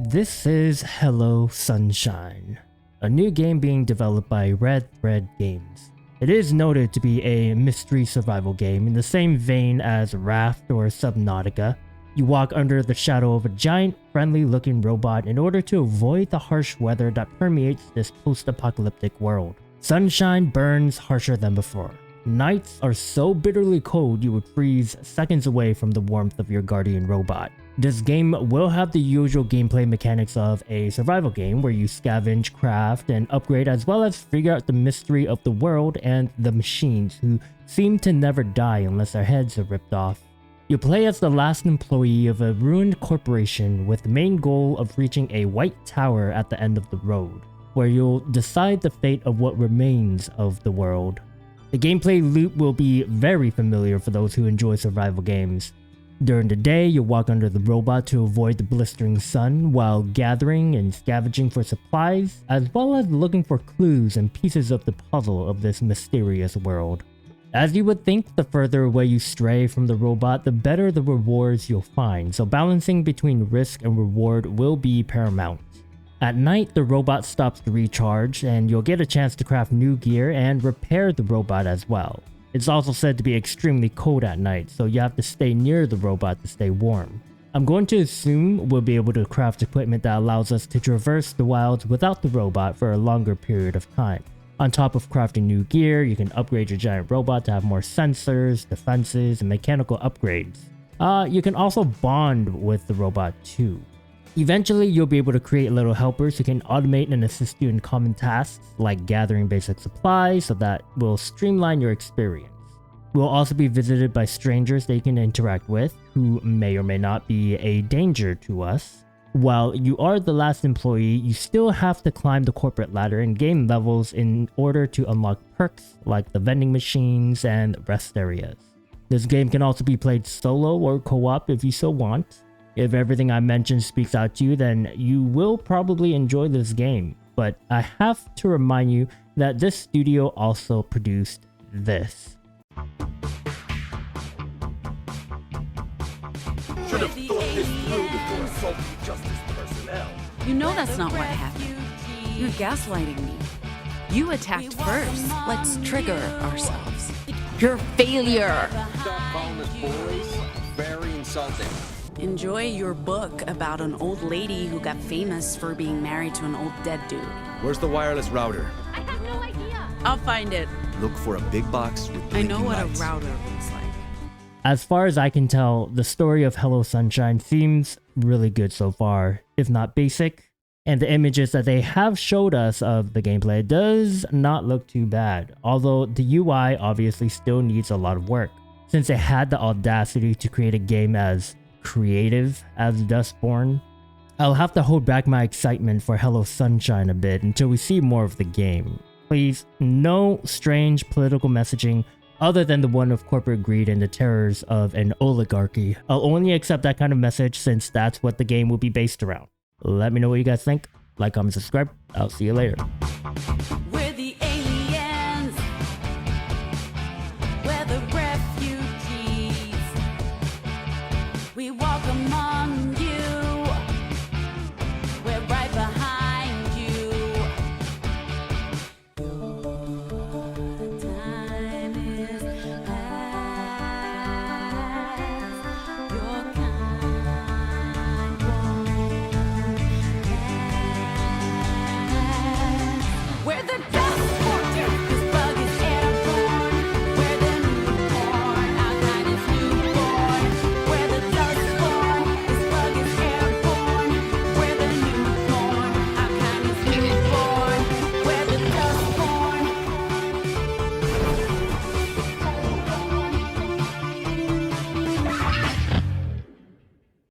This is Hello Sunshine, a new game being developed by Red Thread Games. It is noted to be a mystery survival game in the same vein as Raft or Subnautica. You walk under the shadow of a giant, friendly-looking robot in order to avoid the harsh weather that permeates this post-apocalyptic world. Sunshine burns harsher than before. Nights are so bitterly cold you would freeze seconds away from the warmth of your guardian robot. This game will have the usual gameplay mechanics of a survival game where you scavenge, craft, and upgrade, as well as figure out the mystery of the world and the machines who seem to never die unless their heads are ripped off. You play as the last employee of a ruined corporation with the main goal of reaching a white tower at the end of the road, where you'll decide the fate of what remains of the world. The gameplay loop will be very familiar for those who enjoy survival games. During the day, you'll walk under the robot to avoid the blistering sun while gathering and scavenging for supplies, as well as looking for clues and pieces of the puzzle of this mysterious world. As you would think, the further away you stray from the robot, the better the rewards you'll find, so balancing between risk and reward will be paramount. At night, the robot stops to recharge, and you'll get a chance to craft new gear and repair the robot as well. It's also said to be extremely cold at night, so you have to stay near the robot to stay warm. I'm going to assume we'll be able to craft equipment that allows us to traverse the wilds without the robot for a longer period of time. On top of crafting new gear, you can upgrade your giant robot to have more sensors, defenses, and mechanical upgrades. You can also bond with the robot too. Eventually, you'll be able to create little helpers who can automate and assist you in common tasks like gathering basic supplies, so that will streamline your experience. We'll also be visited by strangers that you can interact with, who may or may not be a danger to us. While you are the last employee, you still have to climb the corporate ladder and gain levels in order to unlock perks like the vending machines and rest areas. This game can also be played solo or co-op if you so want. If everything I mentioned speaks out to you, then you will probably enjoy this game. But I have to remind you that this studio also produced this. Should have thought this through before assaulting justice personnel. You know that's not what happened. You're gaslighting me. You attacked first. Let's trigger ourselves. You're a failure. Stop calling us boys. Very insulting. Enjoy your book about an old lady who got famous for being married to an old dead dude. Where's the wireless router? I have no idea. I'll find it. Look for a big box with I know blinking what lights. a router looks like. As far as I can tell, the story of Hello Sunshine seems really good so far, if not basic. And the images that they have showed us of the gameplay does not look too bad, although the UI obviously still needs a lot of work, since they had the audacity to create a game as creative as Dustborn. I'll have to hold back my excitement for Hello Sunshine a bit until we see more of the game. Please, no strange political messaging other than the one of corporate greed and the terrors of an oligarchy. I'll only accept that kind of message since that's what the game will be based around. Let me know what you guys think. Like, comment, subscribe. I'll see you later. We're the aliens. We're the refugees. We walk among